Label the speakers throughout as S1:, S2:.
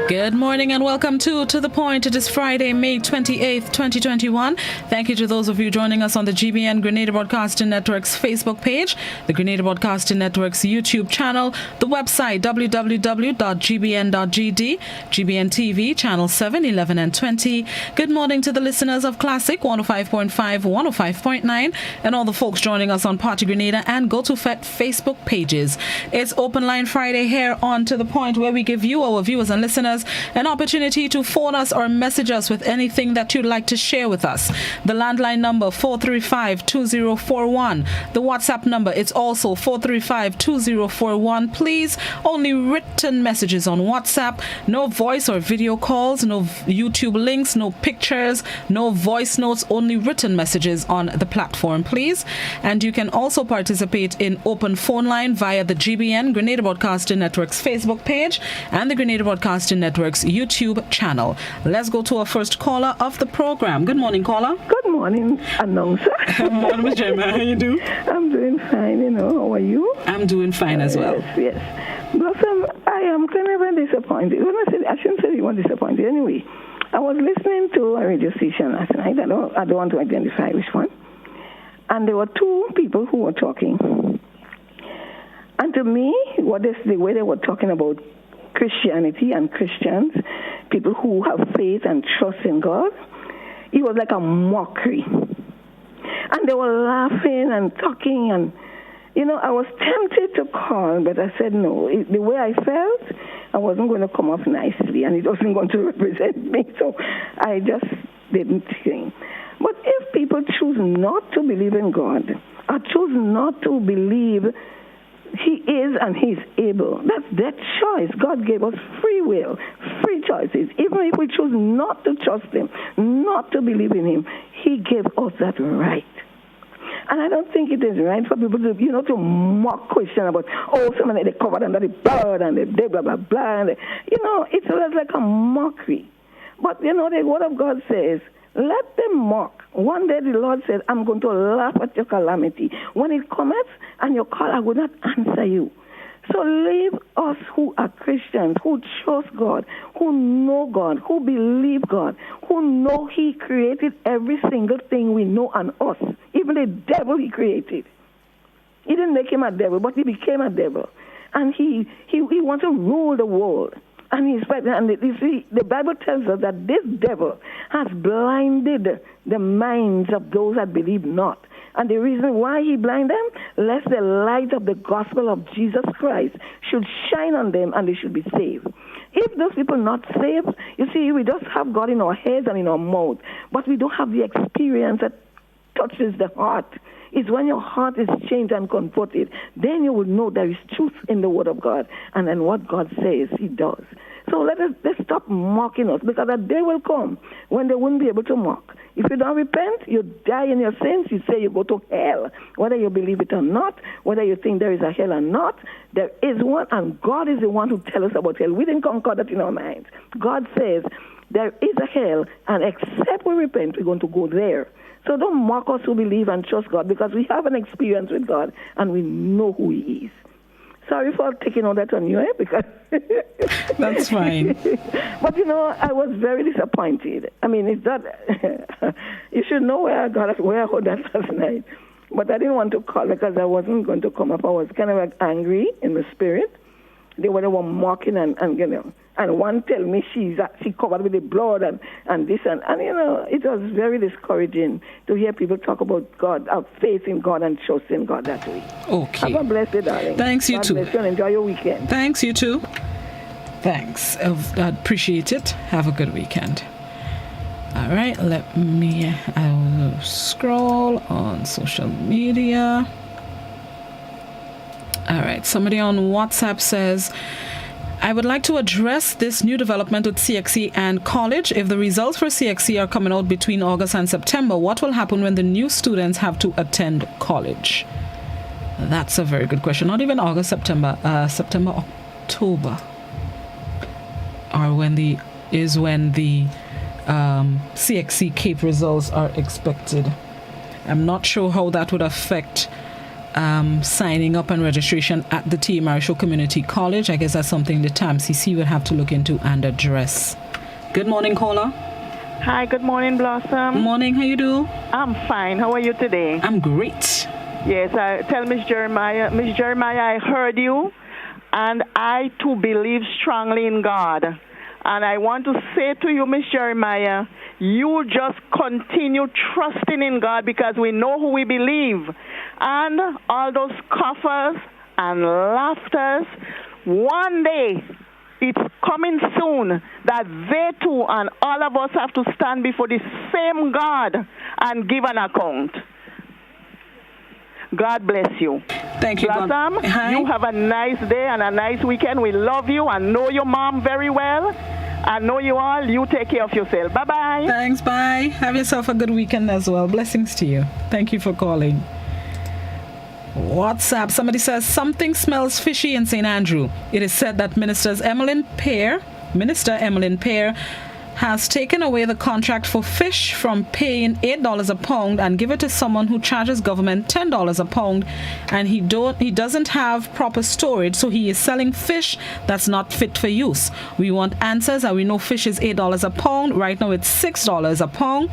S1: Good morning and welcome to The Point. It is Friday, May 28th, 2021. Thank you to those of you joining us on the GBN Grenada Broadcasting Network's Facebook page, the Grenada Broadcasting Network's YouTube channel, the website www.gbn.gd, GBN TV, channel 7, 11 and 20. Good morning to the listeners of Classic 105.5, 105.9, and all the folks joining us on Party Grenada and Go to Fet Facebook pages. It's Open Line Friday here on To The Point, where we give you, our viewers and listeners, an opportunity to phone us or message us with anything that you'd like to share with us. The landline number 435-2041. The WhatsApp number, it's also 435-2041. Please, only written messages on WhatsApp. No voice or video calls, no YouTube links, no pictures, no voice notes, only written messages on the platform, please. And you can also participate in open phone line via the GBN Grenada Broadcasting Network's Facebook page and the Grenada Broadcasting Network's YouTube channel. Let's go to our first caller of the program. Good morning, caller.
S2: Good morning, announcer.
S1: Good morning, Ms. Gemma. How you do?
S2: I'm doing fine, How are you?
S1: I'm doing fine as well.
S2: Yes. Blossom, I am kind of disappointed. I shouldn't say you were disappointed. Anyway, I was listening to a radio station last night. I don't want to identify which one. And there were two people who were talking. And to me, the way they were talking about Christianity and Christians, people who have faith and trust in God, it was like a mockery. And they were laughing and talking, and I was tempted to call, but I said no. The way I felt, I wasn't going to come off nicely, and it wasn't going to represent me, so I just didn't think. But if people choose not to believe in God, or choose not to believe He is and He's able, that's their choice. God gave us free will, free choices. Even if we choose not to trust Him, not to believe in Him, He gave us that right. And I don't think it is right for people to, to mock Christian about, somebody they covered under the blood and they blah, blah, blah. And it's like a mockery. But, the Word of God says, let them mock. One day the Lord said, I'm going to laugh at your calamity. When it cometh and you call, I will not answer you. So leave us who are Christians, who trust God, who know God, who believe God, who know He created every single thing we know on us. Even the devil He created. He didn't make him a devil, but he became a devil. And he wants to rule the world. And you see, the Bible tells us that this devil has blinded the minds of those that believe not. And the reason why he blinded them, lest the light of the gospel of Jesus Christ should shine on them and they should be saved. If those people are not saved, you see, we just have God in our heads and in our mouth, but we don't have the experience that touches the heart. It's when your heart is changed and converted, then you will know there is truth in the Word of God, and then what God says, He does. So let's stop mocking us, because a day will come when they won't be able to mock. If you don't repent, you die in your sins, you say you go to hell. Whether you believe it or not, whether you think there is a hell or not, there is one, and God is the one who tells us about hell. We didn't conquer that in our minds. God says there is a hell, and except we repent, we're going to go there. So don't mock us who believe and trust God, because we have an experience with God and we know who He is. Sorry for taking all that on you, because
S1: that's fine.
S2: But I was very disappointed. I mean, it's not. You should know where I heard that last night. But I didn't want to call because I wasn't going to come up. I was kind of like angry in the spirit. They were mocking and one tell me she covered with the blood and this and it was very discouraging to hear people talk about God, have faith in God and trust in God that way.
S1: Okay.
S2: Have a blessed day, darling.
S1: Thanks, you
S2: God
S1: too.
S2: Bless you and enjoy your weekend.
S1: Thanks, you too. Thanks. I appreciate it. Have a good weekend. All right, I will scroll on social media. All right, somebody on WhatsApp says, I would like to address this new development with CXC and college. If the results for CXC are coming out between August and September, what will happen when the new students have to attend college? That's a very good question. Not even August, September, October, or when the CXC Cape results are expected. I'm not sure how that would affect signing up and registration at the TMR Show Community College. I guess that's something the TAMCC would have to look into and address. Good morning, caller.
S3: Hi, good morning, Blossom.
S1: Morning, how you do?
S3: I'm fine. How are you today?
S1: I'm great.
S3: Yes, I tell Miss Jeremiah, I heard you, and I too believe strongly in God. And I want to say to you, Miss Jeremiah, you just continue trusting in God because we know who we believe. And all those scoffers and laughters, one day it's coming soon that they too and all of us have to stand before the same God and give an account. God bless you.
S1: Thank you,
S3: Blossom, you have a nice day and a nice weekend. We love you and know your mom very well. I know you all. You take care of yourself. Bye-bye.
S1: Thanks, bye. Have yourself a good weekend as well. Blessings to you. Thank you for calling. WhatsApp. Somebody says, something smells fishy in St. Andrew. It is said that Minister Emmeline Pear has taken away the contract for fish from paying $8 a pound and give it to someone who charges government $10 a pound, and he doesn't have proper storage, so he is selling fish that's not fit for use. We want answers, and we know fish is $8 a pound. Right now it's $6 a pound.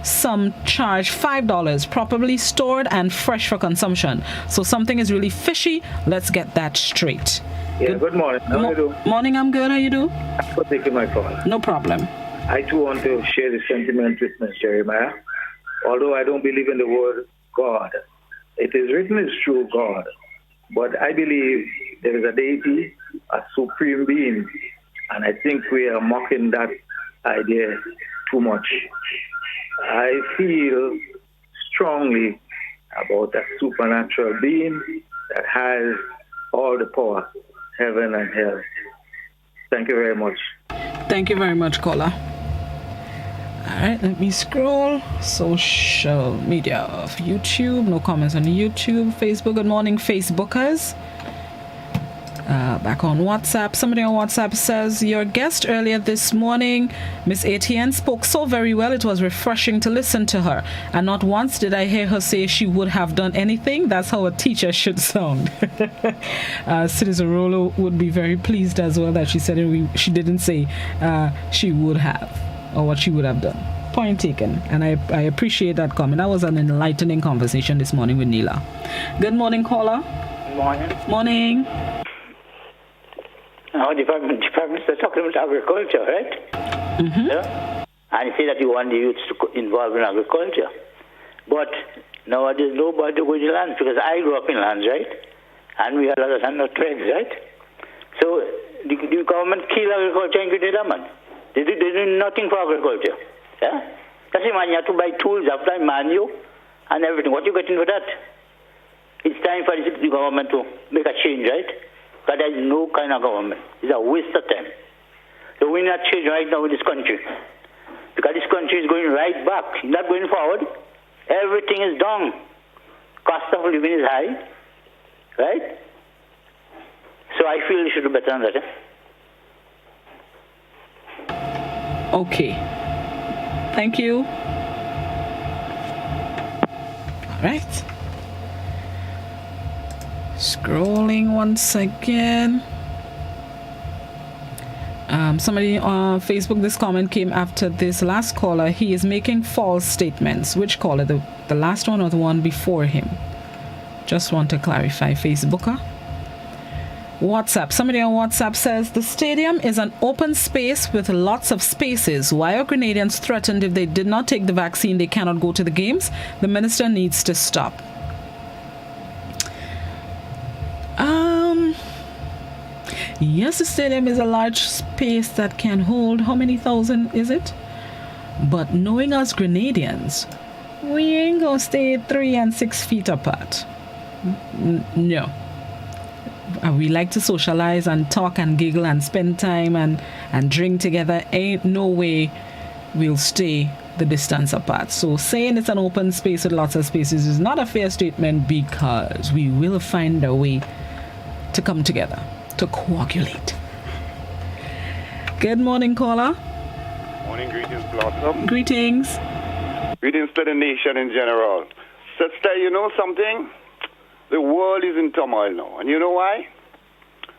S1: Some charge $5, properly stored and fresh for consumption. So something is really fishy. Let's get that straight.
S4: Yeah, good morning. How do you do?
S1: Morning, I'm good. How you do?
S4: Thanks for taking my call.
S1: No problem.
S4: I too want to share the sentiment with Ms. Jeremiah. Although I don't believe in the word God, it is written as true God. But I believe there is a deity, a supreme being, and I think we are mocking that idea too much. I feel strongly about a supernatural being that has all the power, heaven and hell. Thank you very much.
S1: Thank you very much, caller. All right, let me scroll. Social media of YouTube. No comments on YouTube. Facebook. Good morning, Facebookers. Back on WhatsApp. Somebody on WhatsApp says, your guest earlier this morning, Miss Etienne, spoke so very well. It was refreshing to listen to her. And not once did I hear her say she would have done anything. That's how a teacher should sound. Citizen Rolo would be very pleased as well that she said she didn't say she would have or what she would have done. Point taken. And I appreciate that comment. That was an enlightening conversation this morning with Neela. Good morning, caller.
S5: Good morning.
S1: Morning.
S5: Our department is talking about agriculture, right?
S1: Mm-hmm.
S5: Yeah? And you say that you want the youth to involve in agriculture. But nowadays nobody go to the land because I grew up in lands, right? And we had a lot of land of trades, right? So the government kill agriculture in Grenada, man. They do nothing for agriculture. Yeah? That's why you have to buy tools after manual and everything. What you getting for that? It's time for the government to make a change, right? But there is no kind of government. It's a waste of time. So we need a change right now in this country. Because this country is going right back. It's not going forward. Everything is down. Cost of living is high. Right? So I feel you should do better than that.
S1: Okay. Thank you. All right. Scrolling once again. Somebody on Facebook, this comment came after this last caller. He is making false statements. Which caller? The last one or the one before him? Just want to clarify, Facebooker. WhatsApp. Somebody on WhatsApp says, the stadium is an open space with lots of spaces. Why are Grenadians threatened if they did not take the vaccine they cannot go to the games? The minister needs to stop. Yes, the stadium is a large space that can hold, how many thousand is it? But knowing us Grenadians, we ain't gonna stay 3 and 6 feet apart. No. We like to socialize and talk and giggle and spend time and drink together. Ain't no way we'll stay the distance apart. So saying it's an open space with lots of spaces is not a fair statement, because we will find a way to come together, to coagulate. Good morning, caller.
S6: Morning, greetings, Blossom.
S1: Greetings.
S6: Greetings to the nation in general. Sister, you know something? The world is in turmoil now. And you know why?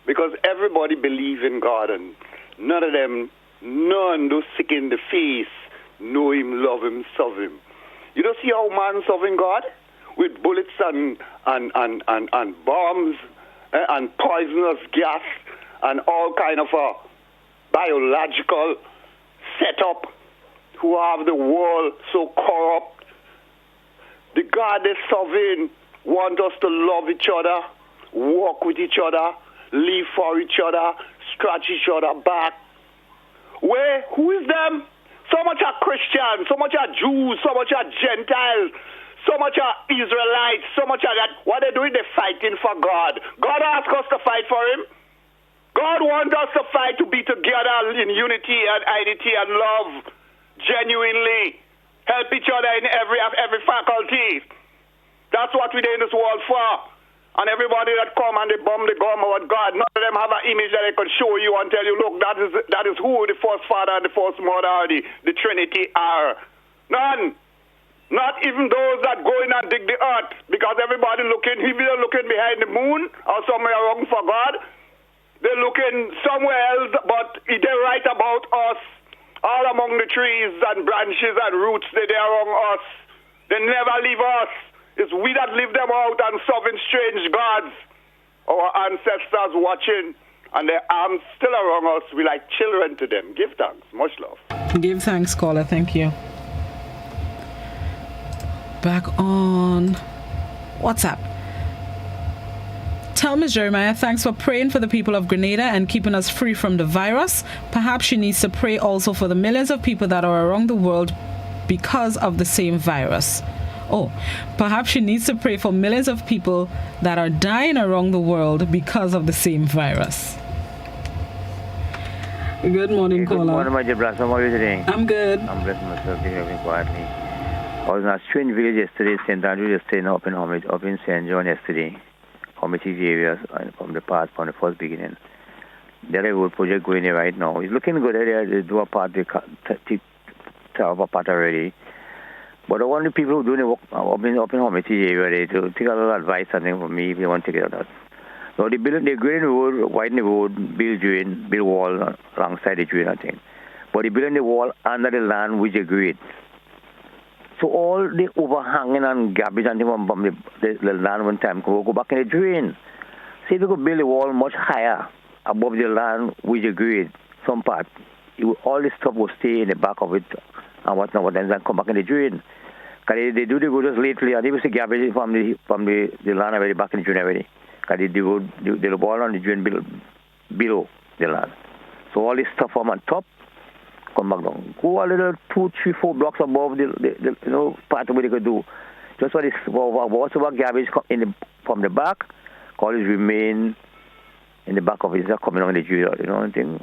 S6: Because everybody believes in God, and none do sick in the face, know him, love him, serve him. You don't see how man serving God? With bullets and bombs and poisonous gas and all kind of a biological setup, who have the world so corrupt. The God they serving want us to love each other, walk with each other, live for each other, scratch each other back. Where? Who is them? So much are Christians, so much are Jews, so much are Gentiles, so much are Israelites, so much are that. What they're doing, they're fighting for God. God asked us to fight for him. God wants us to fight, to be together in unity and unity and love, genuinely. Help each other in every faculty. That's what we're in this world for. And everybody that come and they bomb the government with God, none of them have an image that they could show you and tell you, look, that is who the first father and the first mother or the Trinity are. None. Not even those that go in and dig the earth, because everybody looking, either looking behind the moon or somewhere wrong for God. They're looking somewhere else, but they write about us. All among the trees and branches and roots, they're around us. They never leave us. It's we that leave them out and serving strange gods. Our ancestors watching, and their arms still around us. We like children to them. Give thanks. Much love.
S1: Give thanks, caller. Thank you. Back on WhatsApp. Tell Ms. Jeremiah, thanks for praying for the people of Grenada and keeping us free from the virus. Perhaps she needs to pray also for the millions of people that are around the world because of the same virus. Oh, perhaps she needs to pray for millions of people that are dying around the world because of the same virus. Good morning, caller.
S7: Good morning, my dear brother. How are you today?
S1: I'm good.
S7: I'm blessing myself, living quietly. I was in a strange village yesterday, St. Andrew, staying up in St. John yesterday. Committee areas from the first beginning. There is a road project going there right now. It's looking good. They do a part, they tear up a part already. But I want the people who do the work up in committee area to take a little advice and thing from me if they want to take it out. So they're grading the road, widen the road, build wall alongside the drain, I think. But they're building the wall under the land which they grade. So all the overhanging and garbage and things from the land one time will go back in the drain. See if you could build a wall much higher above the land with the grade, some part, all this stuff will stay in the back of it and whatnot, and then come back in the drain. Because they do the road just lately, and they will see garbage from the land already back in the drain already. Because they do the wall on the drain below the land. So all this stuff from on top, come back down. Go a little 2, 3, 4 blocks above the part of what they could do. Just what is whatever garbage from the back, always remain in the back of it. It's not coming on the drain, I think.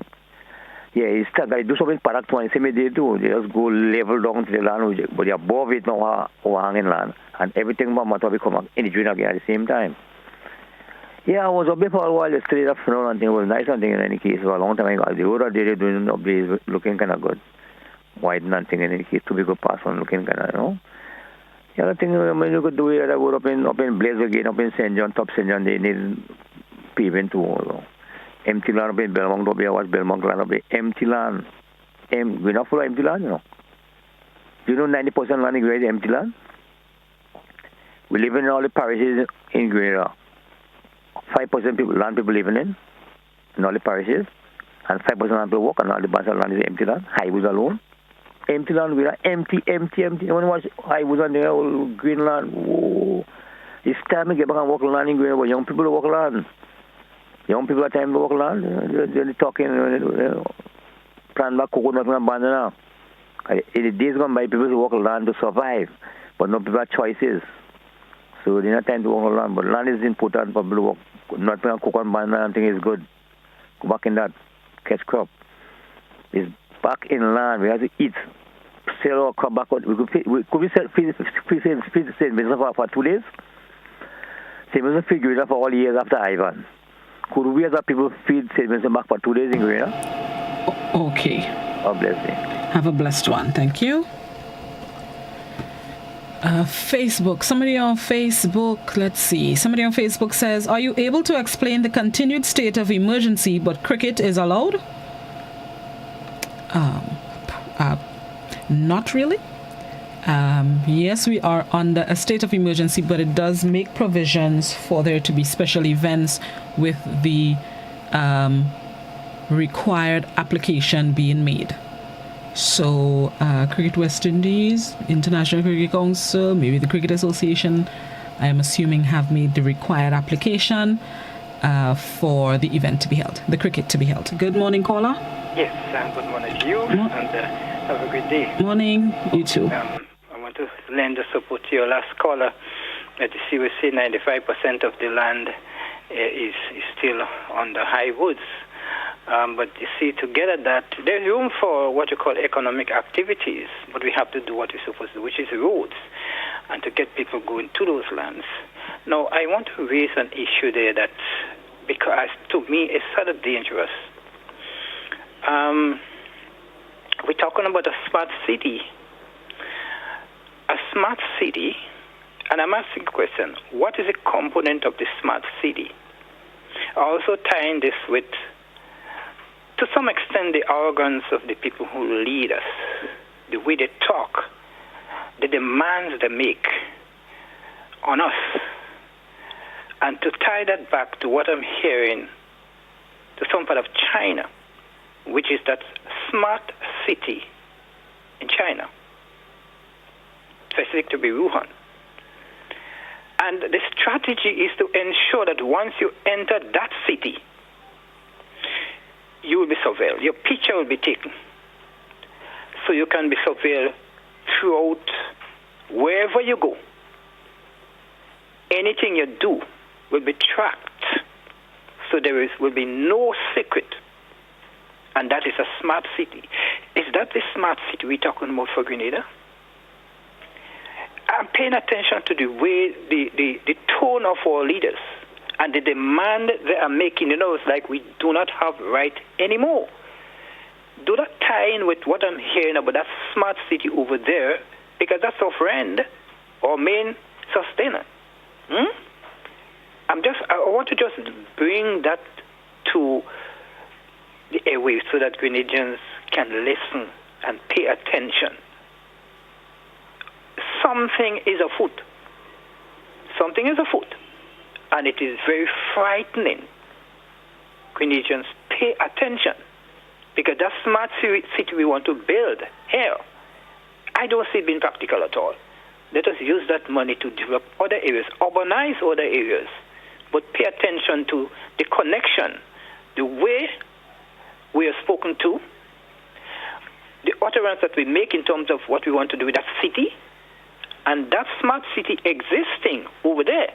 S7: Yeah, it's stuck. They do something product one, same they do. They just go level down to the land, but they're above it now, overhanging land, and everything from will come up in the drain again at the same time. Yeah, I was up there for a while yesterday afternoon, and it was nice and thing in any case. For a long time ago, the road that they're doing up there is looking kind of good. Widen and thing in any case, to be good pass on, looking kind of, Yeah, I think you could do it. I go up in Blaze again, up in St. John, top St. John, they need paving too. Empty land up in Belmont, up here, what's Belmont land up there? Empty land. We're not full of empty land, Do you know 90% land in Grenada is empty land? We live in all the parishes in Grenada. 5% land people living in all the parishes, and 5% land people work, and all the bunch of land is empty land. Highwoods alone. Empty land, we are empty. You want to watch highwoods on there, all green land. Whoa. It's time to get back and walk land in Grenada, but young people walk land. Young people are time to walk land. They're talking, plant back coconut and banana. In the days gone by, people walk land to survive, but no people have choices. So there's not time to walk land, but land is important for people to walk. Not playing coconut and banana, I think is good. Go back in that, catch crop. It's back in land. We have to eat, sell our crop back out. Could we feed for 2 days? Same as a figure for all years after Ivan. Could we as a people feed Saint back for 2 days in Grenada?
S1: Okay.
S7: God bless you.
S1: Have a blessed one. Thank you. Facebook. Somebody on Facebook, let's see. Somebody on Facebook says, are you able to explain the continued state of emergency but cricket is allowed? Not really. Yes, we are under a state of emergency, but it does make provisions for there to be special events with the required application being made. So, Cricket West Indies, International Cricket Council, maybe the Cricket Association, I am assuming have made the required application for the event to be held, the cricket to be held. Good morning, caller.
S8: Yes, good morning to you, and have a good day.
S1: Morning, you too.
S8: I want to lend the support to your last caller. That you see, we say 95% of the land is still on the high woods. But you see, together that there's room for what you call economic activities, but we have to do what we're supposed to do, which is roads, and to get people going to those lands. Now, I want to raise an issue there that, because to me, it's sort of dangerous. We're talking about a smart city. A smart city, and I'm asking a question, what is a component of the smart city? Also tying this with, to some extent, the arrogance of the people who lead us, the way they talk, the demands they make on us. And to tie that back to what I'm hearing to some part of China, which is that smart city in China, specific to be Wuhan. And the strategy is to ensure that once you enter that city, you will be surveilled. Your picture will be taken. So you can be surveilled throughout wherever you go. Anything you do will be tracked. So there will be no secret. And that is a smart city. Is that the smart city we're talking about for Grenada? I'm paying attention to the way, the tone of our leaders and the demand they are making. You know, it's like we do not have right anymore. Do not tie in with what I'm hearing about that smart city over there, because that's our friend, our main sustainer. I want to just bring that to the airwaves so that Grenadians can listen and pay attention. Something is afoot. Something is afoot. And it is very frightening. Grenadians, pay attention. Because that smart city we want to build here, I don't see it being practical at all. Let us use that money to develop other areas, urbanize other areas, but pay attention to the connection, the way we are spoken to, the utterance that we make in terms of what we want to do with that city, and that smart city existing over there,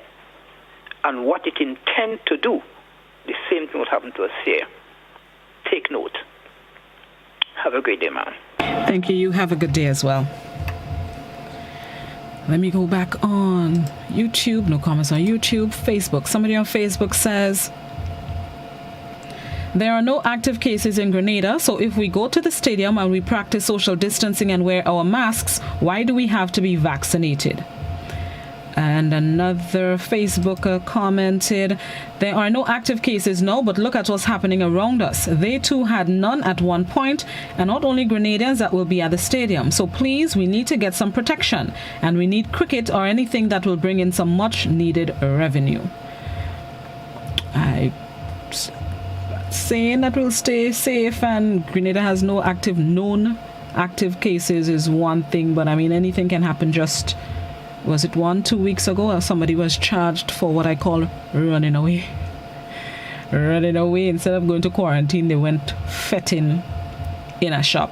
S8: and what it intends to do. The same thing will happen to us here. Take note. Have a great day, man.
S1: Thank you. You have a good day as well. Let me go back on YouTube. No comments on YouTube. Facebook. Somebody on Facebook says, there are no active cases in Grenada, so if we go to the stadium and we practice social distancing and wear our masks, why do we have to be vaccinated? And another Facebooker commented, there are no active cases now, but look at what's happening around us. They too had none at one point, and not only Grenadians that will be at the stadium. So please, we need to get some protection, and we need cricket or anything that will bring in some much needed revenue. Saying that we'll stay safe and Grenada has no known active cases is one thing, but I mean, anything can happen. Just, was it 2 weeks ago, somebody was charged for what I call running away. Running away. Instead of going to quarantine, they went fetting in a shop.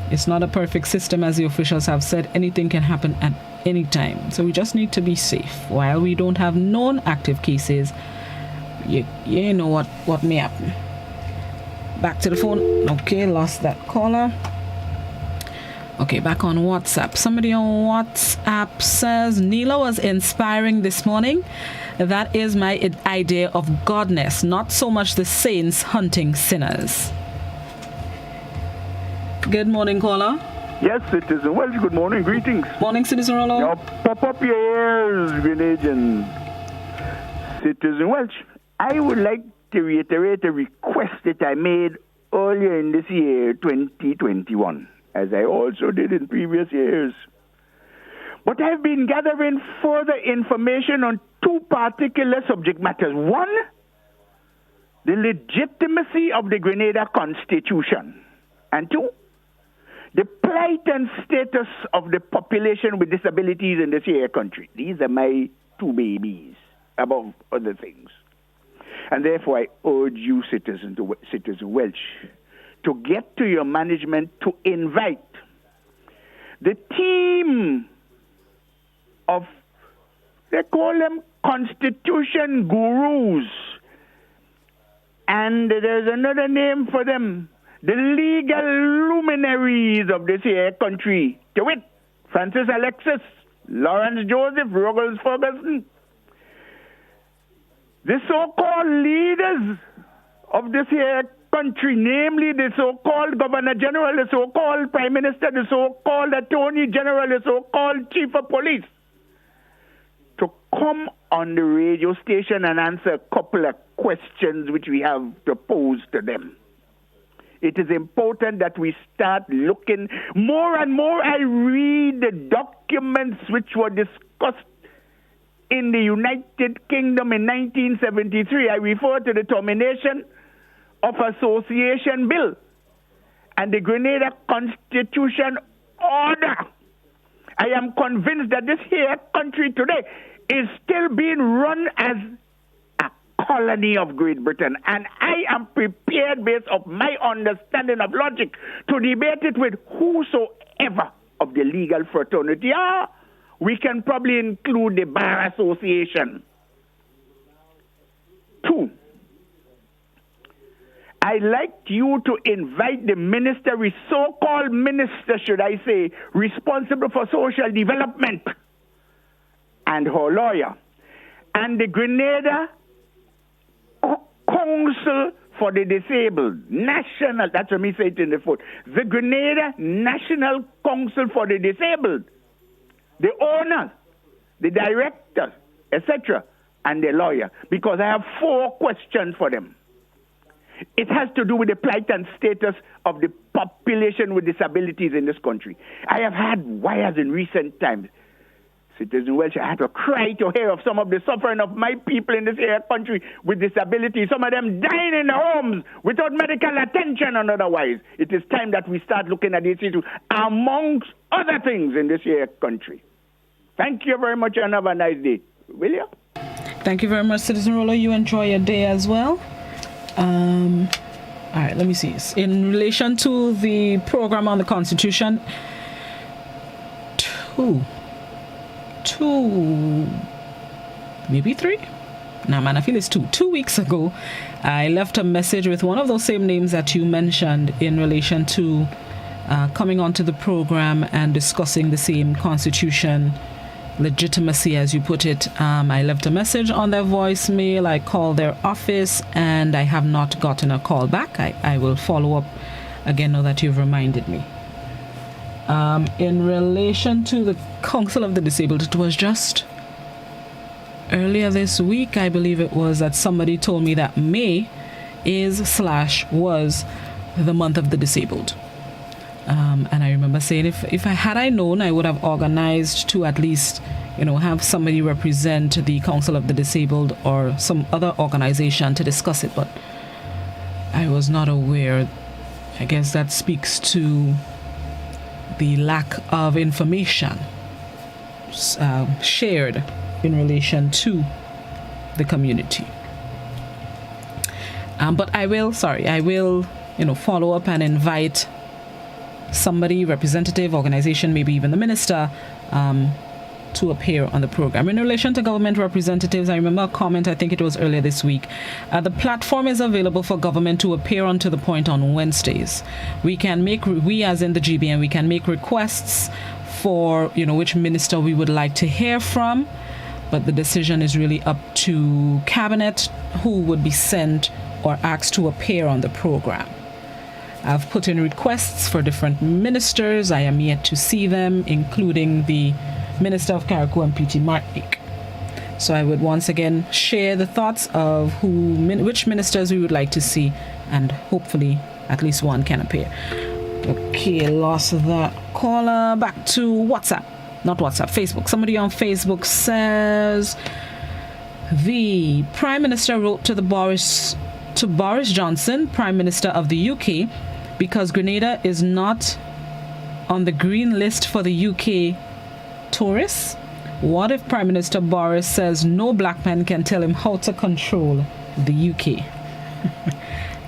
S1: It's not a perfect system, as the officials have said. Anything can happen at any time. So we just need to be safe. While we don't have known active cases, you know what may happen. Back to the phone. Okay, lost that caller. Okay, back on WhatsApp. Somebody on WhatsApp says, Neela was inspiring this morning. That is my idea of godness, not so much the saints hunting sinners. Good morning, caller.
S9: Yes, Citizen Welsh, good morning, greetings.
S1: Morning, Citizen Rollo.
S9: Now, pop up your ears, Grenadians. Citizen Welsh, I would like to reiterate a request that I made earlier in this year, 2021, as I also did in previous years. But I've been gathering further information on two particular subject matters. One, the legitimacy of the Grenada Constitution. And two, the plight and status of the population with disabilities in this here country. These are my two babies, above other things. And therefore, I urge you, Citizen Welsh, to get to your management to invite the team of, they call them Constitution gurus. And there's another name for them, the legal luminaries of this here country. To wit, Francis Alexis, Lawrence Joseph, Ruggles Ferguson. The so-called leaders of this here country, namely the so-called Governor General, the so-called Prime Minister, the so-called Attorney General, the so-called Chief of Police, to come on the radio station and answer a couple of questions which we have to pose to them. It is important that we start looking more and more. I read the documents which were discussed in the United Kingdom in 1973. I refer to the Termination of Association Bill and the Grenada Constitution Order. I am convinced that this here country today is still being run as a colony of Great Britain. And I am prepared, based on my understanding of logic, to debate it with whosoever of the legal fraternity. We can probably include the Bar Association. Two, I'd like you to invite the minister, so-called minister, should I say, responsible for social development, and her lawyer, and the Grenada Council for the Disabled, National, that's what me say it in the foot, the Grenada National Council for the Disabled, the owner, the director, etc., and the lawyer, because I have 4 questions for them. It has to do with the plight and status of the population with disabilities in this country. I have had wires in recent times. Citizen Welsh, I had to cry to hear of some of the suffering of my people in this here country with disabilities, some of them dying in their homes without medical attention and otherwise. It is time that we start looking at this issue amongst other things in this here country. Thank you very much and have a nice day. Will you?
S1: Thank you very much, Citizen Rollo. You enjoy your day as well. All right, let me see. In relation to the program on the Constitution, two, maybe 3? Nah, man, I feel it's 2. 2 weeks ago, I left a message with one of those same names that you mentioned in relation to coming onto the program and discussing the same Constitution legitimacy, as you put it. I left a message on their voicemail. I called their office and I have not gotten a call back. I will follow up again now that you've reminded me. In relation to the Council of the Disabled, it was just earlier this week, I believe it was, that somebody told me that May was the month of the disabled. And I remember saying if I known, I would have organized to at least, have somebody represent the Council of the Disabled or some other organization to discuss it. But I was not aware. I guess that speaks to the lack of information shared in relation to the community. But I will follow up and invite somebody, representative, organization, maybe even the minister, to appear on the program. In relation to government representatives, I remember a comment, I think it was earlier this week. The platform is available for government to appear on To The Point on Wednesdays. We as in the GBN, we can make requests for, which minister we would like to hear from, but the decision is really up to cabinet who would be sent or asked to appear on the program. I've put in requests for different ministers. I am yet to see them, including the Minister of Carriacou and P.T. Martinique. So I would once again share the thoughts of which ministers we would like to see, and hopefully at least one can appear. Okay, lost that caller. Back to WhatsApp. Not WhatsApp, Facebook. Somebody on Facebook says the Prime Minister wrote to Boris Johnson, Prime Minister of the UK, because Grenada is not on the green list for the UK tourists. What if Prime Minister Boris says no black man can tell him how to control the UK?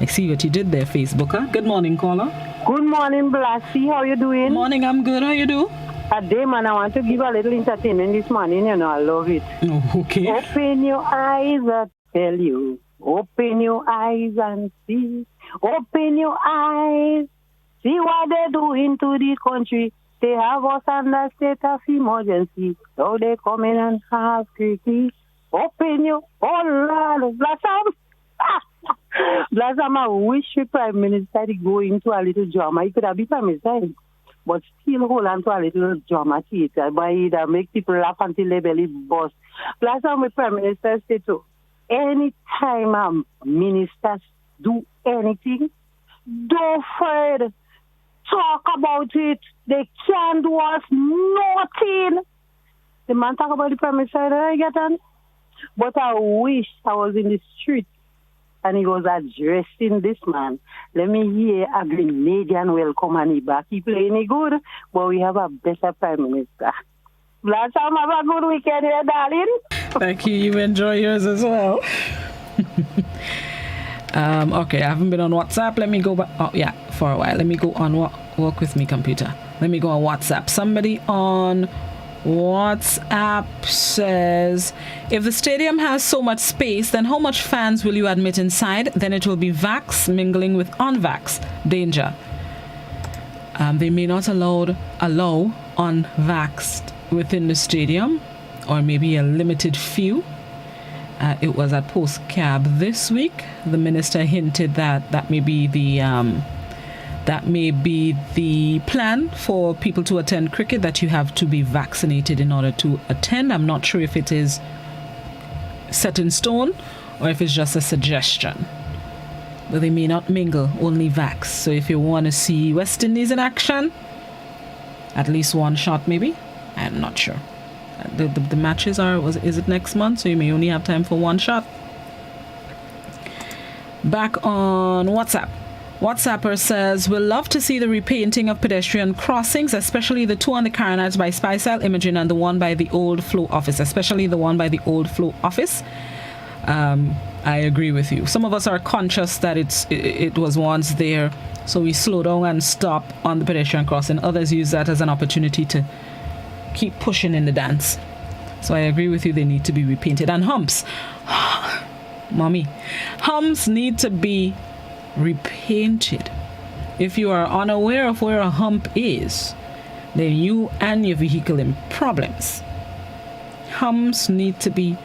S1: I see what you did there, Facebooker. Good morning, caller.
S10: Good morning, Blassie. How you doing?
S1: Morning, I'm good. How you do?
S10: A day, man, I want to give a little entertainment this morning. You know, I love it.
S1: Oh, okay.
S10: Open your eyes, I tell you. Open your eyes and see. Open your eyes. See what they're doing to the country. They have us under state of emergency. So they come in and have cricket. Open your... Oh, Lord. Blossom. Blossom, I wish the Prime Minister to go into a little drama. He could have been Prime Minister, but still hold on to a little drama theater. But either make people laugh until they belly bust. Blossom, the Prime Minister said so. Anytime ministers do anything, don't afraid. Talk about it. They can't do us nothing. The man talk about the Prime Minister, I get on. But I wish I was in the street and he was addressing this man. Let me hear a Grenadian welcome and he back. He playing it good, but we have a better Prime Minister. Last time, have a good weekend here, darling.
S1: Thank you. You enjoy yours as well. Okay, I haven't been on WhatsApp. Let me go back. Oh, yeah, for a while. Let me go on work with me computer. Let me go on WhatsApp. Somebody on WhatsApp says, if the stadium has so much space, then how much fans will you admit inside? Then it will be vax mingling with unvax. Danger. They may not allow unvaxxed within the stadium, or maybe a limited few. It was at Post Cab this week. The minister hinted that may be the plan for people to attend cricket, that you have to be vaccinated in order to attend. I'm not sure if it is set in stone or if it's just a suggestion. But they may not mingle, only vax. So if you want to see West Indies in action, at least one shot maybe. I'm not sure. The matches is it next month? So you may only have time for one shot. Back on WhatsApp. WhatsApper says, we'll love to see the repainting of pedestrian crossings, especially the two on the Carronades by Spicel Imaging and the one by the Old Flow Office, especially the one by the Old Flow Office. I agree with you. Some of us are conscious that it was once there, so we slow down and stop on the pedestrian crossing. Others use that as an opportunity to keep pushing in the dance. So I agree with you, they need to be repainted. And humps. Mommy. Humps need to be repainted. If you are unaware of where a hump is, then you and your vehicle in problems. Humps need to be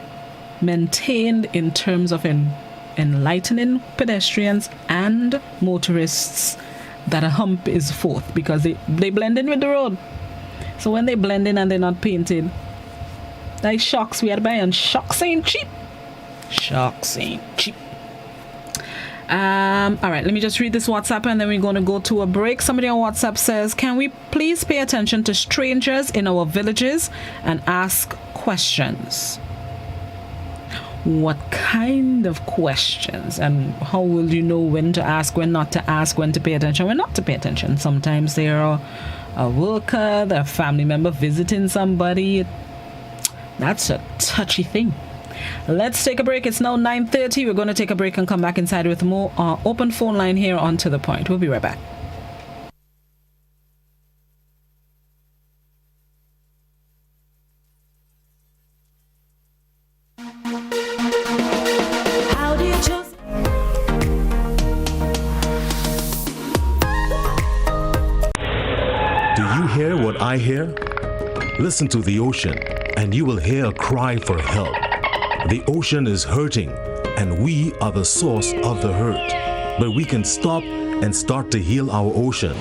S1: maintained in terms of enlightening pedestrians and motorists that a hump is forth, because they blend in with the road. So when they blend in and they're not painted, like shocks we had to buy, and shocks ain't cheap. Shocks ain't cheap. All right, let me just read this WhatsApp and then we're going to go to a break. Somebody on WhatsApp says, can we please pay attention to strangers in our villages and ask questions? What kind of questions? And how will you know when to ask, when not to ask, when to pay attention, when not to pay attention? Sometimes they are a worker, their family member visiting somebody. That's a touchy thing. Let's take a break. It's now 9:30. We're going to take a break and come back inside with more open phone line here on To The Point. We'll be right back.
S11: Do you hear what I hear? Listen to the ocean, and you will hear a cry for help. The ocean is hurting, and we are the source of the hurt. But we can stop and start to heal our ocean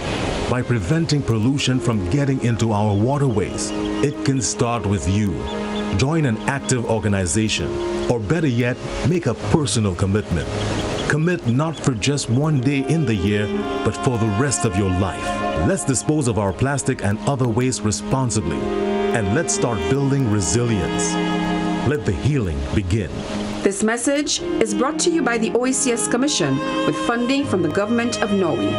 S11: by preventing pollution from getting into our waterways. It can start with you. Join an active organization, or better yet, make a personal commitment. Commit not for just one day in the year, but for the rest of your life. Let's dispose of our plastic and other waste responsibly, and let's start building resilience. Let the healing begin.
S12: This message is brought to you by the OACS Commission with funding from the Government of Norway.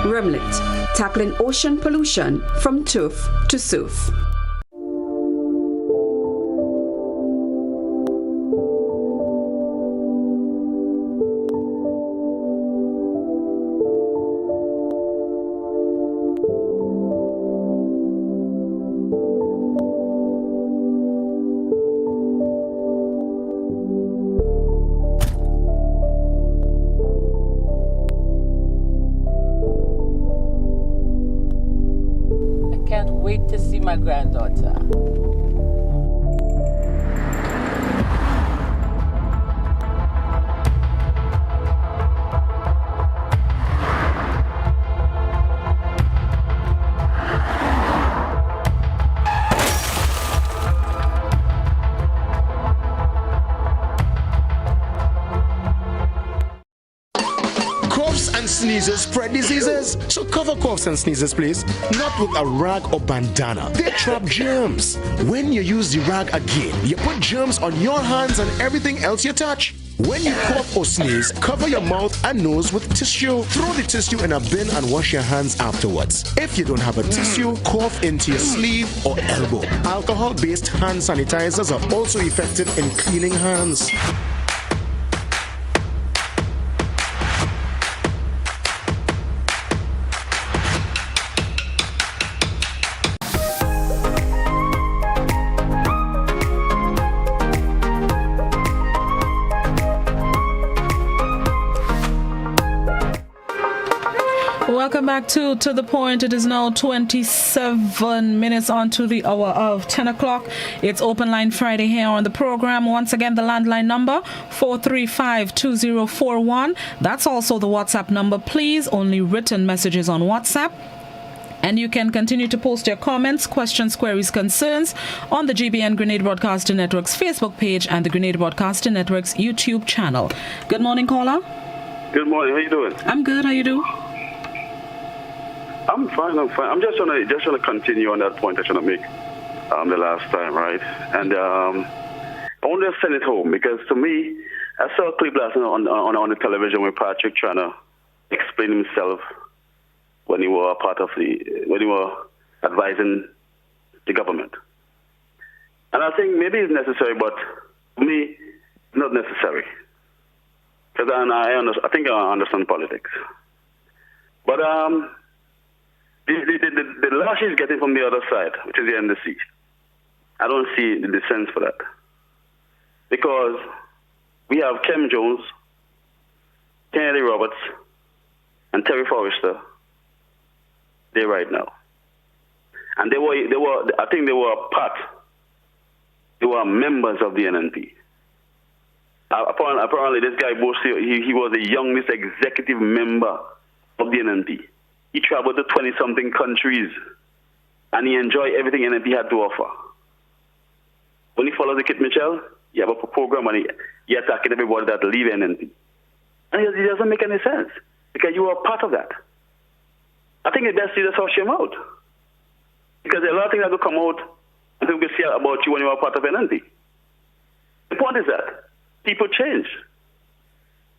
S12: Remlit, tackling ocean pollution from tooth to sooth.
S13: My granddaughter.
S14: Coughs and sneezes spread diseases, so cover coughs and sneezes, please. Not with a rag or bandana. They trap germs. When you use the rag again, you put germs on your hands and everything else you touch. When you cough or sneeze, cover your mouth and nose with tissue. Throw the tissue in a bin and wash your hands afterwards. If you don't have a tissue, cough into your sleeve or elbow. Alcohol-based hand sanitizers are also effective in cleaning hands.
S1: Welcome back to The Point. It is now 27 minutes on to the hour of 10 o'clock. It's Open Line Friday here on the program. Once again, the landline number, 435-2041. That's also the WhatsApp number. Please, only written messages on WhatsApp. And you can continue to post your comments, questions, queries, concerns on the GBN Grenade Broadcasting Network's Facebook page and the Grenade Broadcasting Network's YouTube channel. Good morning, caller.
S15: Good morning. How you doing?
S1: I'm good. How you do?
S15: I'm fine. I'm just trying to continue on that point I was trying to make the last time, right? And I want to send it home because to me, I saw a clip last night on the television with Patrick trying to explain himself when he were advising the government. And I think maybe it's necessary, but to me, it's not necessary. Because I think I understand politics. But the lash he's getting from the other side, which is the NDC, I don't see the sense for that. Because we have Kem Jones, Kennedy Roberts, and Terry Forrester there right now. And they were I think they were they were members of the NNP. Apparently this guy boasted he was the youngest executive member of the NNP. He traveled to 20-something countries, and he enjoyed everything NNP had to offer. When he follows the Kit Mitchell, he have a program and he attacking everybody that leave NNP. And it doesn't make any sense, because you are part of that. I think the best is to hush him out. Because there are a lot of things that will come out and people will say about you when you are part of NNP. The point is that people change.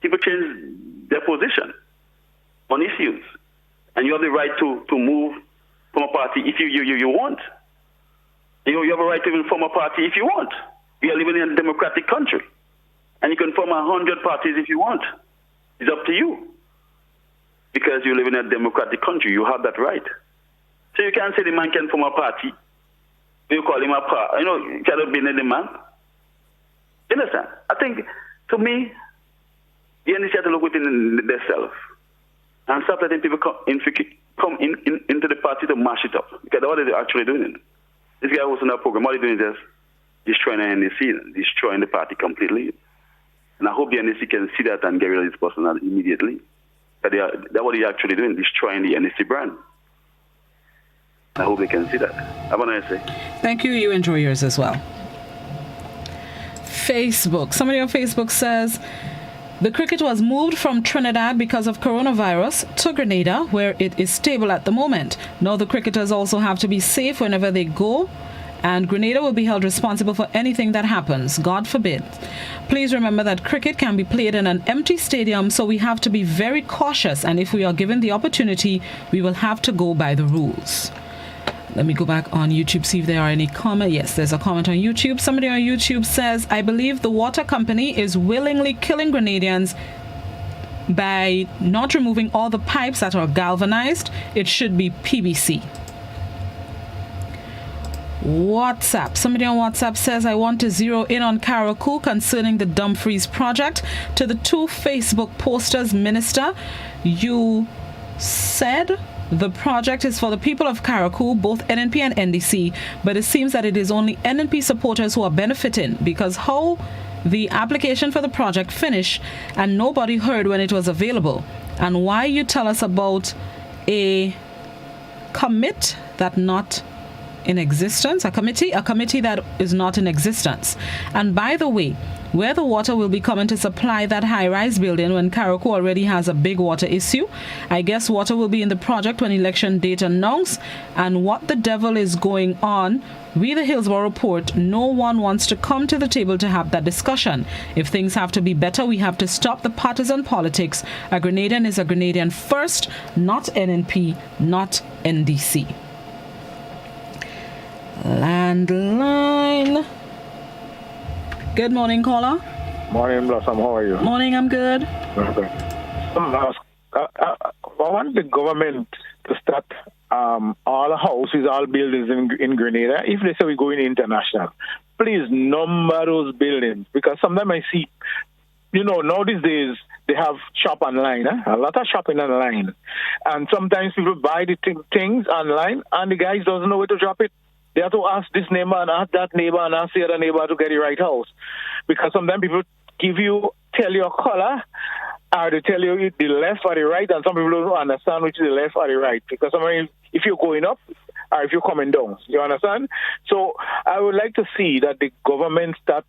S15: People change their position on issues. And you have the right to move from a party if you want. You have a right to even form a party if you want. We are living in a democratic country. And you can form 100 parties if you want. It's up to you. Because you live in a democratic country, you have that right. So you can't say the man can form a party. You call him a party. You cannot be the man. You understand? I think, to me, the NDC have to look within themselves. And stop letting people come into the party to mash it up. Because what are they actually doing? This guy who's on that program, what he's doing is just destroying the NDC, destroying the party completely. And I hope the NDC can see that and get rid of this person immediately. That's what they're actually doing, destroying the NEC brand. I hope they can see that. Have a nice day.
S1: Thank you. You enjoy yours as well. Facebook. Somebody on Facebook says, the cricket was moved from Trinidad because of coronavirus to Grenada, where it is stable at the moment. Now the cricketers also have to be safe whenever they go, and Grenada will be held responsible for anything that happens, God forbid. Please remember that cricket can be played in an empty stadium, so we have to be very cautious, and if we are given the opportunity, we will have to go by the rules. Let me go back on YouTube, see if there are any comments. Yes, there's a comment on YouTube. Somebody on YouTube says, I believe the water company is willingly killing Grenadians by not removing all the pipes that are galvanized. It should be PVC. WhatsApp. Somebody on WhatsApp says, I want to zero in on Karakou concerning the Dumfries project. To the two Facebook posters, Minister, you said the project is for the people of Karakou, both NNP and NDC, but it seems that it is only NNP supporters who are benefiting, because how the application for the project finished and nobody heard when it was available, and why you tell us about a commit that not in existence, a committee that is not in existence. And by the way, where the water will be coming to supply that high-rise building when Karakou already has a big water issue, I guess water will be in the project when election date announced. And what the devil is going on, we the Hillsborough Port, no one wants to come to the table to have that discussion. If things have to be better, we have to stop the partisan politics. A Grenadian is a Grenadian first, not NNP, not NDC. Landline. Good morning, caller.
S16: Morning, Blossom. How are you?
S1: Morning, I'm good.
S16: Okay. I want the government to start all houses, all buildings in Grenada. If they say we're going international, please number those buildings, because sometimes I see, now these days they have shop online, a lot of shopping online, and sometimes people buy the things online and the guys doesn't know where to drop it. They have to ask this neighbor and ask that neighbor and ask the other neighbor to get the right house. Because sometimes people tell you a color, or they tell you the left or the right, and some people don't understand which is the left or the right. Because sometimes if you're going up or if you're coming down, you understand? So I would like to see that the government start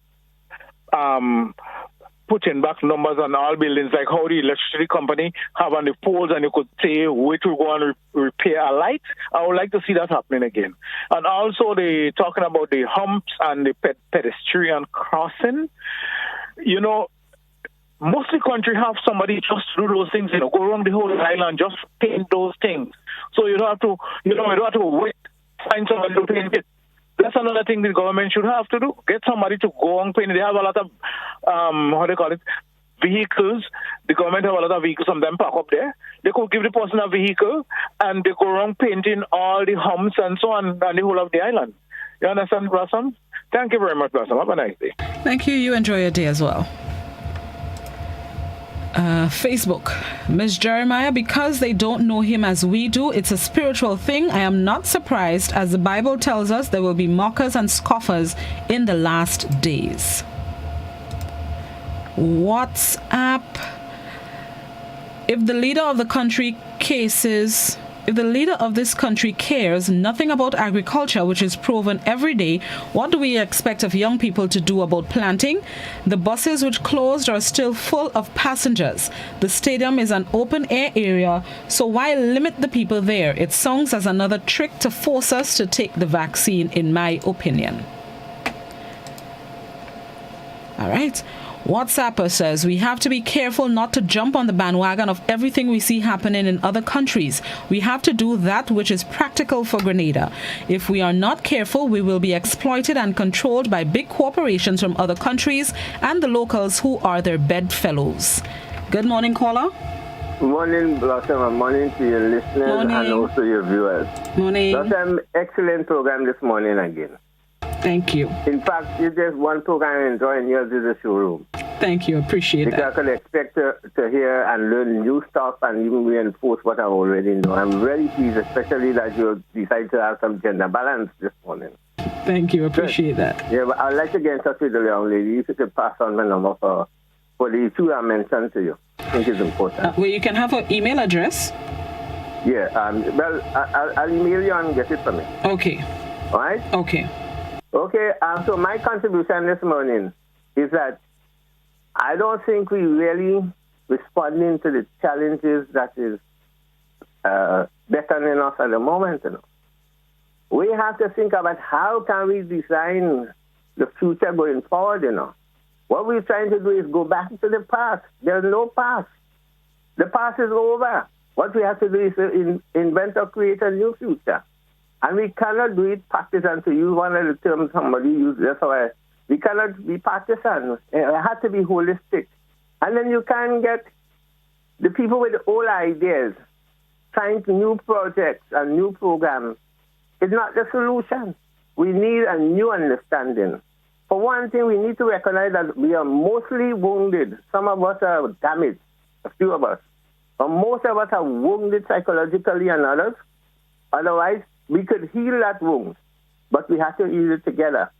S16: putting back numbers on all buildings, like how the electricity company have on the poles, and you could say where to go and repair a light. I would like to see that happening again. And also they talking about the humps and the pedestrian crossing. Most of the country have somebody just do those things, go around the whole island, just paint those things. So you don't have to, wait, find somebody to paint it. That's another thing the government should have to do. Get somebody to go and paint. They have a lot of, vehicles. The government have a lot of vehicles, some of them park up there. They could give the person a vehicle and they go around painting all the humps and so on, and the whole of the island. You understand, Blossom? Thank you very much, Blossom. Have a nice day.
S1: Thank you. You enjoy your day as well. Facebook. Ms. Jeremiah, because they don't know him as we do, it's a spiritual thing. I am not surprised, as the Bible tells us there will be mockers and scoffers in the last days. WhatsApp. If the leader of the country this country cares nothing about agriculture, which is proven every day, what do we expect of young people to do about planting? The buses which closed are still full of passengers. The stadium is an open air area, so why limit the people there? It sounds as another trick to force us to take the vaccine, in my opinion. All right. WhatsApper says, we have to be careful not to jump on the bandwagon of everything we see happening in other countries. We have to do that which is practical for Grenada. If we are not careful, we will be exploited and controlled by big corporations from other countries and the locals who are their bedfellows. Good morning, caller.
S17: Morning, Blossom, and morning to your listeners. Morning. And also your viewers.
S1: Morning.
S17: Blossom, excellent program this morning again.
S1: Thank you.
S17: In fact, you just one program enjoying yours is the showroom.
S1: Thank you. Appreciate that.
S17: Because I can expect to hear and learn new stuff and even reinforce what I already know. I'm very pleased, especially that you decided to have some gender balance this morning.
S1: Thank you. Appreciate that.
S17: Yeah, but I'd like to get in touch with the young lady. If you could pass on my number for for the issue I mentioned to you. I think it's important.
S1: Well, you can have her email address.
S17: Yeah, well, I'll email you and get it from me.
S1: Okay.
S17: All right?
S1: Okay.
S17: Okay, so my contribution this morning is that I don't think we really responding to the challenges that is beckoning us at the moment. You know. We have to think about how can we design the future going forward. You know, what we're trying to do is go back to the past. There's no past. The past is over. What we have to do is to invent or create a new future. And we cannot do it partisan, to use one of the terms somebody used. That's why we cannot be partisan. It has to be holistic. And then you can get the people with old ideas, trying new projects and new programs. It's not the solution. We need a new understanding. For one thing, we need to recognize that we are mostly wounded. Some of us are damaged, a few of us. But most of us are wounded psychologically and others. Otherwise, we could heal that wound, but we have to heal it together.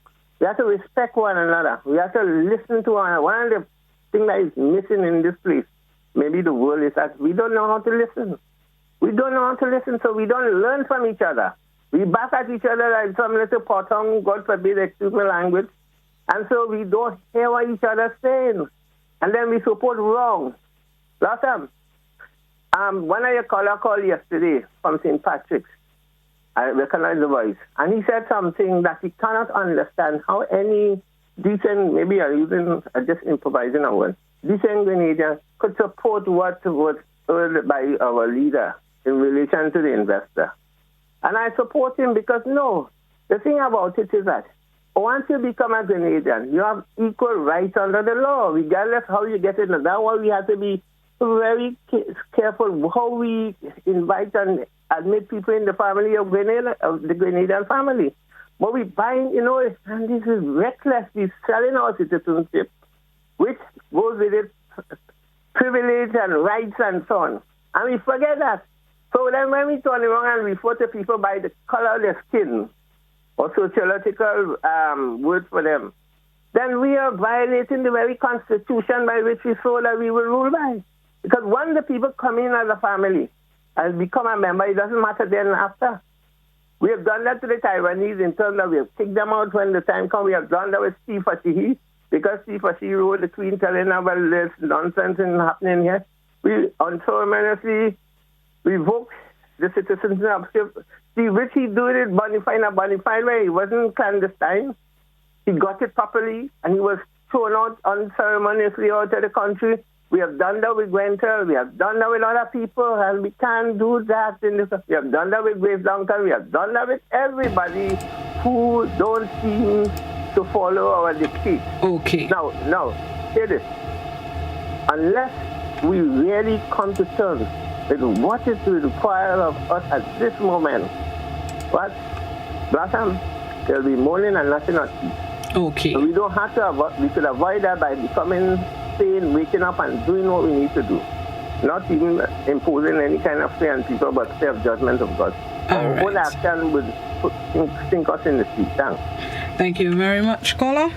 S17: We have to respect one another. We have to listen to one another. One of the things that is missing in this place, maybe the world, is that we don't know how to listen. We don't know how to listen, so we don't learn from each other. We back at each other like some little potong, God forbid, excuse my language. And so we don't hear what each other is saying. And then we support wrong. Last time, one of your caller called yesterday from St. Patrick's. I recognize the voice. And he said something that he cannot understand how any decent, maybe I'm using, just improvising on one, decent Grenadian could support what was urged by our leader in relation to the investor. And I support him because, no, the thing about it is that once you become a Grenadian, you have equal rights under the law, regardless how you get it. That's why we have to be very careful how we invite and admit people in the family of Grenada, of the Grenadian family. But we buying, and this is reckless. We're selling our citizenship, which goes with it privilege and rights and so on. And we forget that. So then when we turn around and refer to people by the color of their skin, or sociological words for them, then we are violating the very constitution by which we saw that we will rule by. Because when the people come in as a family and become a member, it doesn't matter then and after. We have done that to the Taiwanese in terms of we have kicked them out when the time comes. We have done that with Steve Fashihi, because Steve Fashihi wrote the Queen telling about this nonsense happening here. We unceremoniously revoked the citizenship. See, which he did it bonafide way. He wasn't clandestine. He got it properly, and he was thrown out unceremoniously out of the country. We have done that with Gwentel. We have done that with other people, and we can't do that in this. We have done that with Grace Duncan. We have done that with everybody who don't seem to follow our dictate.
S1: Okay.
S17: Now, hear this. Unless we really come to terms with what is required of us at this moment, Blossom, there'll be mourning and nothing at peace.
S1: Okay.
S17: So we don't have to avoid, we could avoid that by becoming sane, waking up and doing what we need to do. Not even imposing any kind of fear on people, but self-judgment of God. Our whole action would sink us in the sea. Thanks.
S1: Thank you very much, caller.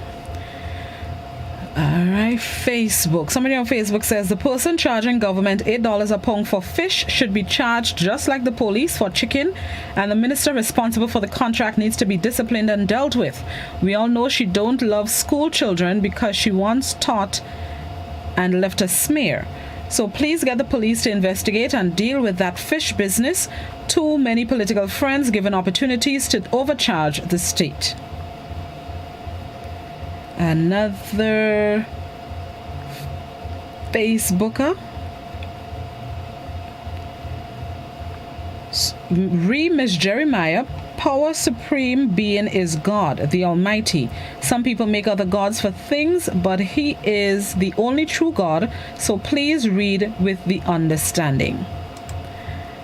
S1: All right, Facebook. Somebody on Facebook says the person charging government $8 a pound for fish should be charged just like the police for chicken, and the minister responsible for the contract needs to be disciplined and dealt with. We all know she don't love school children because she once taught and left a smear. So please get the police to investigate and deal with that fish business. Too many political friends given opportunities to overcharge the state. Another Facebooker. Miss Jeremiah, power supreme being is God, the Almighty. Some people make other gods for things, but He is the only true God. So please read with the understanding.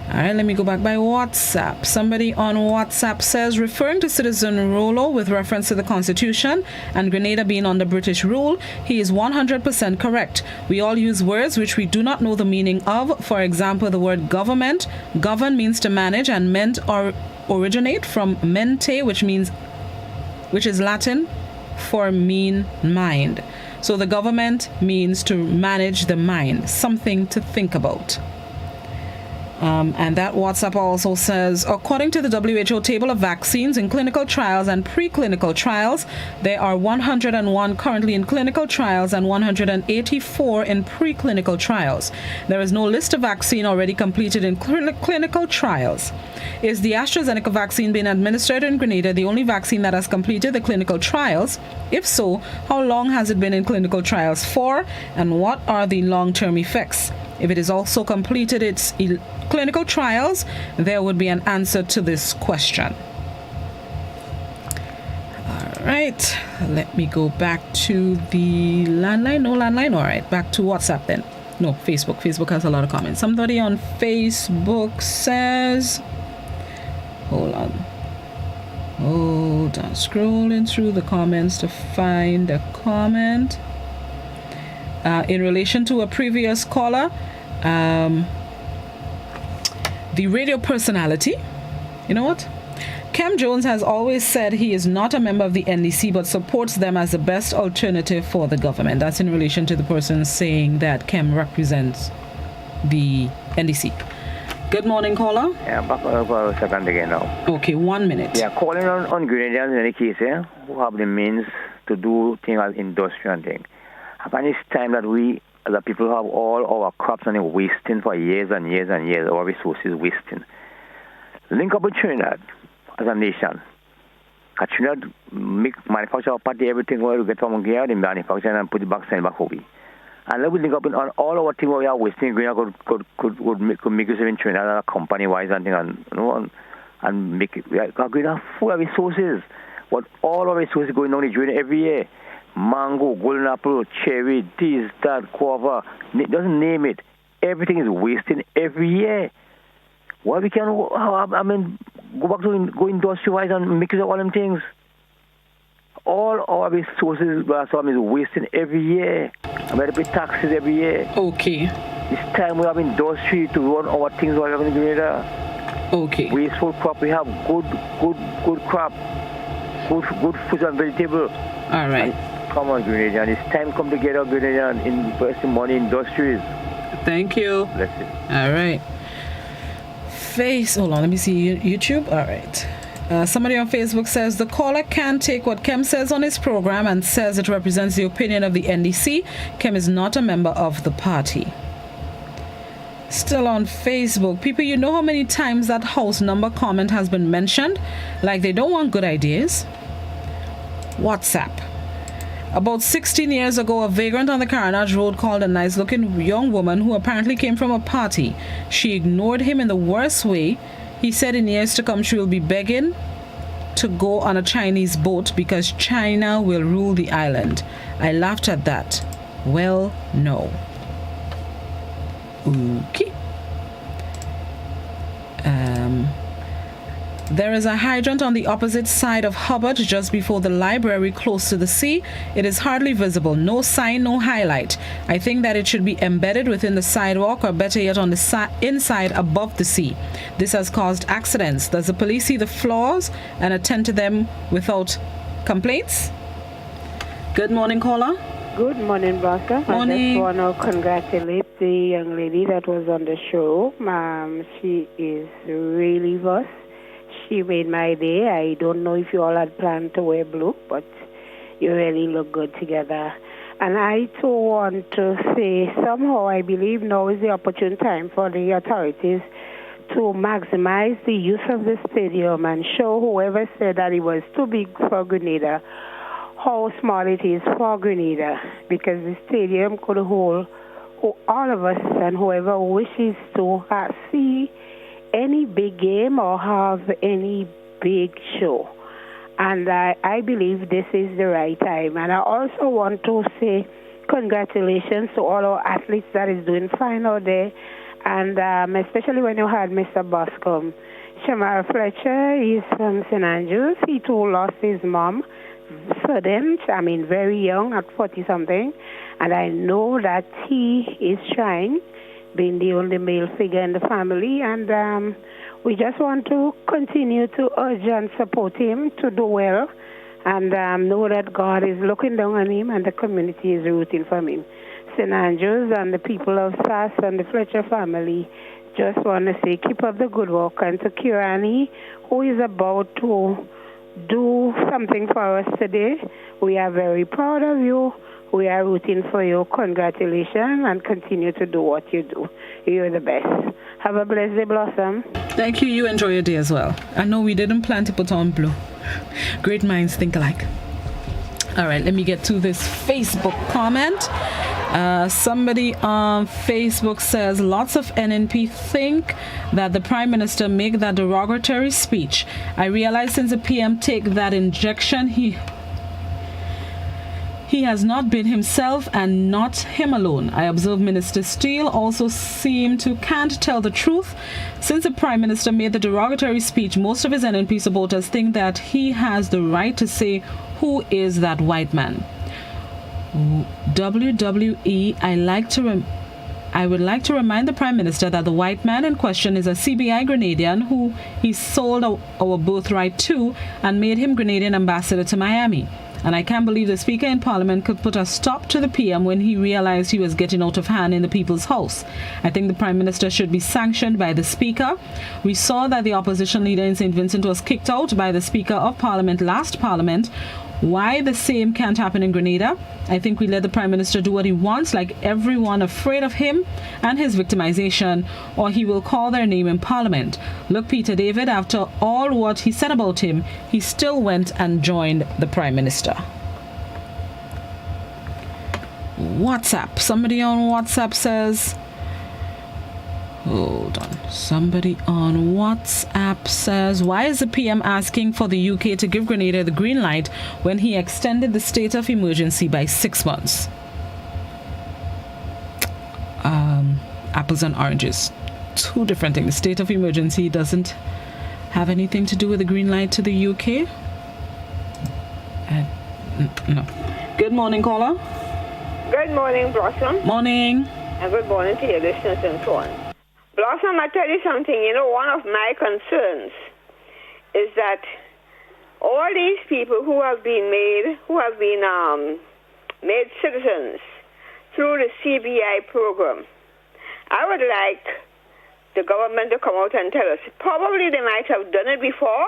S1: All right, let me go back by WhatsApp. Somebody on WhatsApp says, referring to Citizen Rollo with reference to the Constitution and Grenada being under British rule, he is 100% correct. We all use words which we do not know the meaning of. For example, the word government. Govern means to manage, and ment or originate from mente, which is Latin, for mean mind. So the government means to manage the mind, something to think about. And that WhatsApp also says, according to the WHO table of vaccines in clinical trials and preclinical trials, there are 101 currently in clinical trials and 184 in preclinical trials. There is no list of vaccine already completed in clinical trials. Is the AstraZeneca vaccine being administered in Grenada the only vaccine that has completed the clinical trials? If so, how long has it been in clinical trials for, and what are the long-term effects? If it has also completed its clinical trials, there would be an answer to this question. All right, let me go back to the landline. No landline? All right, back to WhatsApp then. No, Facebook. Facebook has a lot of comments. Somebody on Facebook says, hold on, scrolling through the comments to find a comment. In relation to a previous caller, the radio personality, you know what? Cam Jones has always said he is not a member of the NDC but supports them as the best alternative for the government. That's in relation to the person saying that Cam represents the NDC. Good morning, caller.
S7: Yeah, back for a second again now.
S1: Okay, 1 minute.
S7: Yeah, calling on Grenadians in any case, who have the means to do things like industry and things. And it's time that we, as a people, have all our crops and wasting for years and years and years, our resources wasting. Link up with Trinidad as a nation. Trinidad manufacture party everything where we get from here, they manufacture and put it back, send it back home. And then we link up on all our things where we are wasting, could make us in Trinidad company-wise and thing, and make it. We are going to have full of resources. But all our resources going on in Trinidad every year. Mango, golden apple, cherry, this, that, guava, doesn't name it. Everything is wasting every year. Why we can, go back to go industry-wise and make all them things. All our resources is wasting every year. And we have to pay taxes every year.
S1: Okay.
S7: It's time we have industry to run our things while we're in Grenada.
S1: Okay.
S7: Wasteful crop, we have good crop, good fruit and vegetable.
S1: All right.
S7: Come on, Grenadian. It's time to come together, Grenadian, invest in money industries.
S1: Thank you.
S7: Bless it.
S1: All right. Hold on, let me see YouTube. All right. Somebody on Facebook says the caller can't take what Kem says on his program and says it represents the opinion of the NDC. Kem is not a member of the party. Still on Facebook, people, you know how many times that house number comment has been mentioned? Like they don't want good ideas. WhatsApp. About 16 years ago, a vagrant on the Caranage Road called a nice-looking young woman who apparently came from a party. She ignored him in the worst way. He said in years to come she will be begging to go on a Chinese boat because China will rule the island. I laughed at that. Well, no. Okay. There is a hydrant on the opposite side of Hubbard, just before the library, close to the sea. It is hardly visible. No sign, no highlight. I think that it should be embedded within the sidewalk, or better yet, on the inside above the sea. This has caused accidents. Does the police see the flaws and attend to them without complaints? Good morning, caller.
S18: Good morning, Bosca.
S1: Morning.
S18: I just want to congratulate the young lady that was on the show. She is really boss. She made my day. I don't know if you all had planned to wear blue, but you really look good together. And I too want to say, somehow I believe now is the opportune time for the authorities to maximize the use of the stadium and show whoever said that it was too big for Grenada how small it is for Grenada, because the stadium could hold all of us and whoever wishes to see any big game or have any big show. And I believe this is the right time. And I also want to say congratulations to all our athletes that is doing fine out there. And especially when you had Mr. Boscombe. Shamar Fletcher is from St. Andrews. He too lost his mom sudden, very young, at 40-something. And I know that he is trying, being the only male figure in the family, and we just want to continue to urge and support him to do well and know that God is looking down on him and the community is rooting for him. St. Andrews and the people of Sass and the Fletcher family just want to say keep up the good work. And to Kirani, who is about to do something for us today, we are very proud of you. We are rooting for you. Congratulations, and continue to do what you do. You're the best. Have a blessed day, Blossom.
S1: Thank you. You enjoy your day as well. I know we didn't plan to put on blue. Great minds think alike. All right, let me get to this Facebook comment. Somebody on Facebook says lots of NNP think that the Prime Minister make that derogatory speech. I realize since the PM take that injection, he has not been himself and not him alone. I observe Minister Steele also seem to can't tell the truth. Since the Prime Minister made the derogatory speech, most of his NNP supporters think that he has the right to say who is that white man. WWE, I would like to remind the Prime Minister that the white man in question is a CBI Grenadian who he sold our birthright to and made him Grenadian ambassador to Miami. And I can't believe the Speaker in Parliament could put a stop to the PM when he realized he was getting out of hand in the People's House. I think the Prime Minister should be sanctioned by the Speaker. We saw that the opposition leader in St. Vincent was kicked out by the Speaker of Parliament last Parliament. Why the same can't happen in Grenada? I think we let the Prime Minister do what he wants, like everyone afraid of him and his victimization, or he will call their name in Parliament. Look, Peter David, after all what he said about him, he still went and joined the Prime Minister. WhatsApp. Somebody on WhatsApp says... Hold on. Somebody on WhatsApp says, why is the PM asking for the UK to give Grenada the green light when he extended the state of emergency by 6 months? Apples and oranges. Two different things. The state of emergency doesn't have anything to do with the green light to the UK. No. Good morning, caller.
S19: Good morning, Blossom.
S1: Morning.
S19: And good morning to your listeners and so on. Blossom, I tell you something. You know, one of my concerns is that all these people who have been made citizens through the CBI program, I would like the government to come out and tell us. Probably they might have done it before,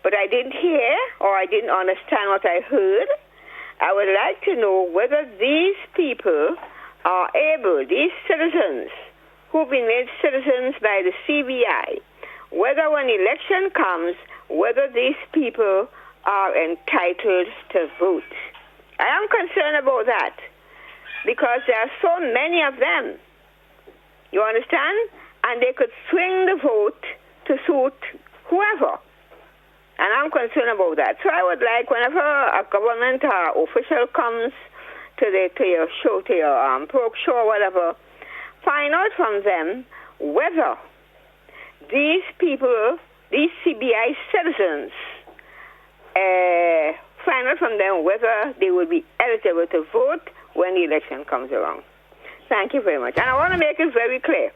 S19: but I didn't hear or I didn't understand what I heard. I would like to know whether these people are able, these citizens who've been made citizens by the CBI, whether when election comes, whether these people are entitled to vote. I am concerned about that because there are so many of them. You understand? And they could swing the vote to suit whoever. And I'm concerned about that. So I would like whenever a government official comes to your show, to your talk show or whatever, find out from them whether these people, these CBI citizens, find out from them whether they will be eligible to vote when the election comes around. Thank you very much. And I want to make it very clear.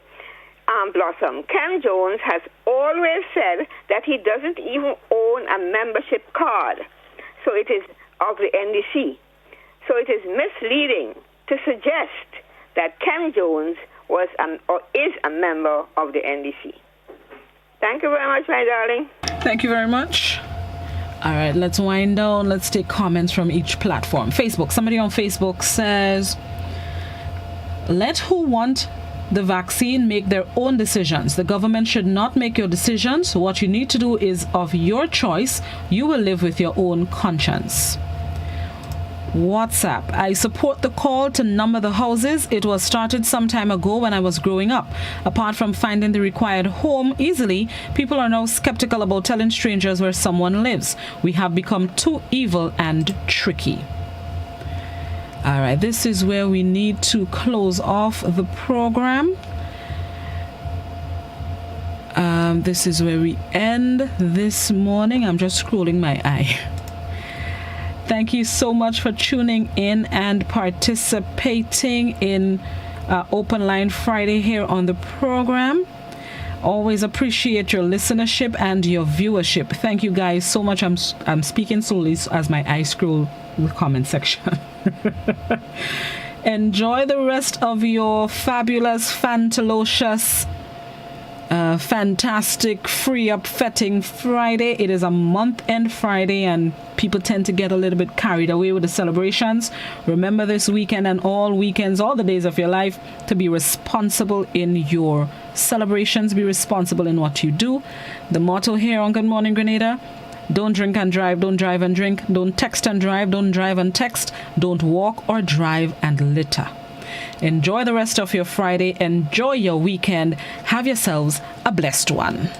S19: Blossom, Ken Jones has always said that he doesn't even own a membership card. So it is of the NDC. So it is misleading to suggest that Ken Jones was or is a member of the NDC. Thank you very much, my darling.
S1: Thank you very much. All right, let's wind down. Let's take comments from each platform. Facebook. Somebody on Facebook says, let who want the vaccine make their own decisions. The government should not make your decisions. What you need to do is of your choice. You will live with your own conscience. WhatsApp. I support the call to number the houses. It was started some time ago when I was growing up. Apart from finding the required home easily, people are now skeptical about telling strangers where someone lives. We have become too evil and tricky. All right, this is where we need to close off the program. This is where we end this morning. I'm just scrolling my eye. Thank you so much for tuning in and participating in Open Line Friday here on the program. Always appreciate your listenership and your viewership. Thank you guys so much. I'm speaking slowly as my eyes scroll the comment section. Enjoy the rest of your fabulous, fantalocious, fantastic, free up fetting Friday. It is a month-end Friday, and people tend to get a little bit carried away with the celebrations. Remember this weekend and all weekends, all the days of your life, to be responsible in your celebrations. Be responsible in what you do. The motto here on Good Morning Grenada: don't drink and drive, don't drive and drink, don't text and drive, don't drive and text, don't walk or drive and litter. Enjoy the rest of your Friday. Enjoy your weekend. Have yourselves a blessed one.